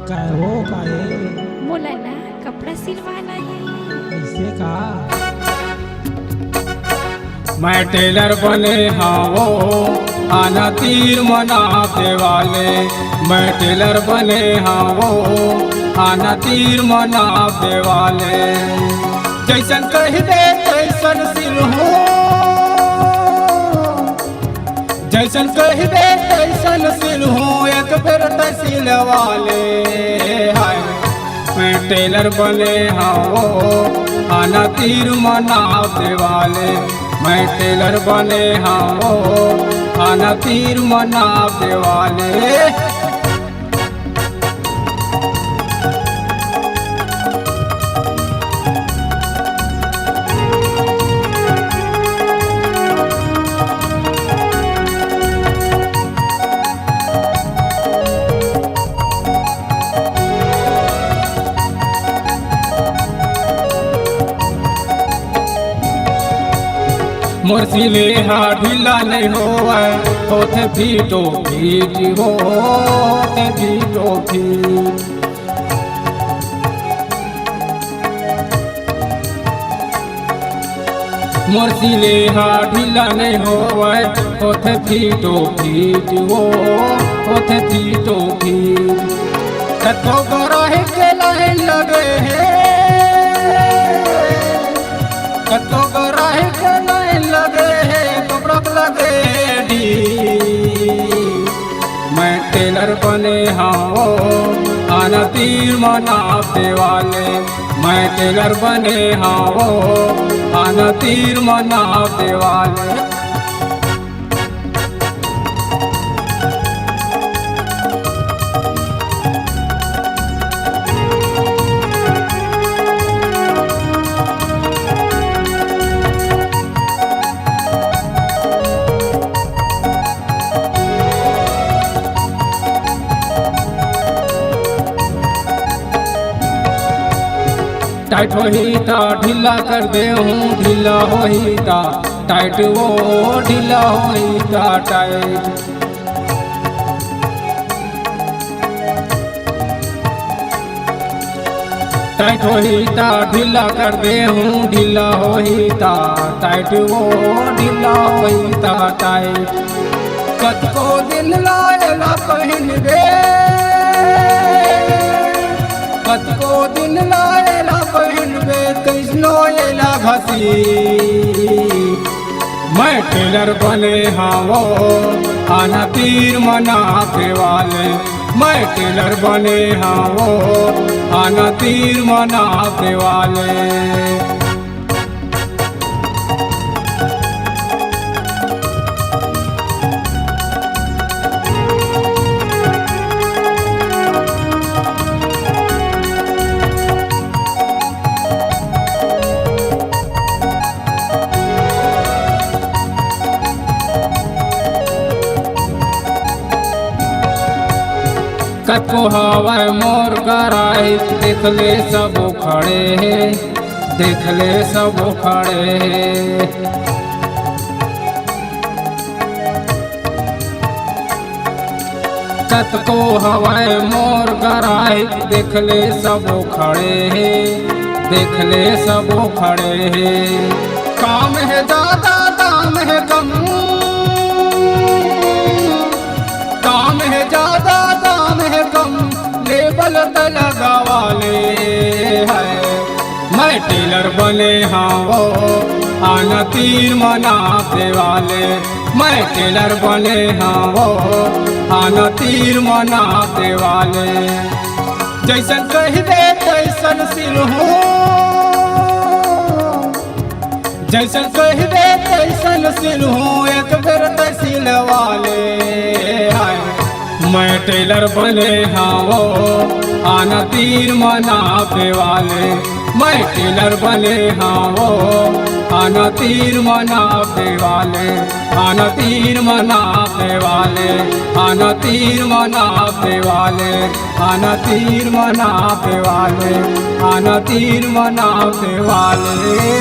काय हो काय बोला ना, कपड़ा सिलवाना है। ऐसे का मैं टेलर बने हाँ आना तीर मनाते वाले। मैं टेलर बने हाँ आना तीर मनाते वाले। जैसन कह दे तैसन सिल हो, जैसन कह दे तैसन सिल हो, एक बेर तहसील वाले। हाय मैं टेलर बने हाँ आना तीर मनाते वाले। मैं टेलर बने हाँ आना तीर मनाते वाले। मोर सिले हा ढीला नहीं होते फीटो फीट होते फीटो फीट। मोर सिले हा ढीला नहीं होते फीटो फीट होते फीटो फीट। कतो गराहे के लाइन लगे है, कतो गराहे के लाइन लगे है, कपड़क लगे डी। मैं टेलर बने हाँ आना तीर मनाते वाले। मैं टेलर बने हाँ आना तीर मनाते वाले। टाइट होही ता ढीला कर दे हूँ, ढीला होही ता टाइट वो ढीला होही ता टाइट। टाइट होही ता ढीला कर दे हूँ, ढीला होही ता टाइट वो ढीला होही ता टाइट। कतको दिन लायला पहन दे, कतको दिन लायला पहन दे, कैसनो एला घसी। मैं टेलर बने हाँ आना तीर मनाते वाले। मैं टेलर बने हाँ आना तीर मनाते वाले। कतो हवाए मोर कराए, देख ले सब खड़े हैं, देख ले सब खड़े हैं। कतो हवाए मोर कराए, देख ले सब खड़े हैं, देख ले सब खड़े हैं। काम है ज्यादा दाम है कम, काम है ज्यादा दाम है कम, लेबल लगा वाले है। मैं टेलर बने हाँ आना तीर मनाते वाले। मैं टेलर बने हाँ आना तीर मनाते वाले। जैसन कह दे तैसन सिल हो, जैसन कह दे तैसन सिल हो, एक बेर तहसील वाले। मैं टेलर बने हाँ आना तीर मनाते वाले। मैं टेलर बने हाँ आना तीर मनाते वाले। आना तीर मनाते वाले, आना तीर मनाते वाले, आना तीर मनाते वाले, आना तीर मनाते वाले।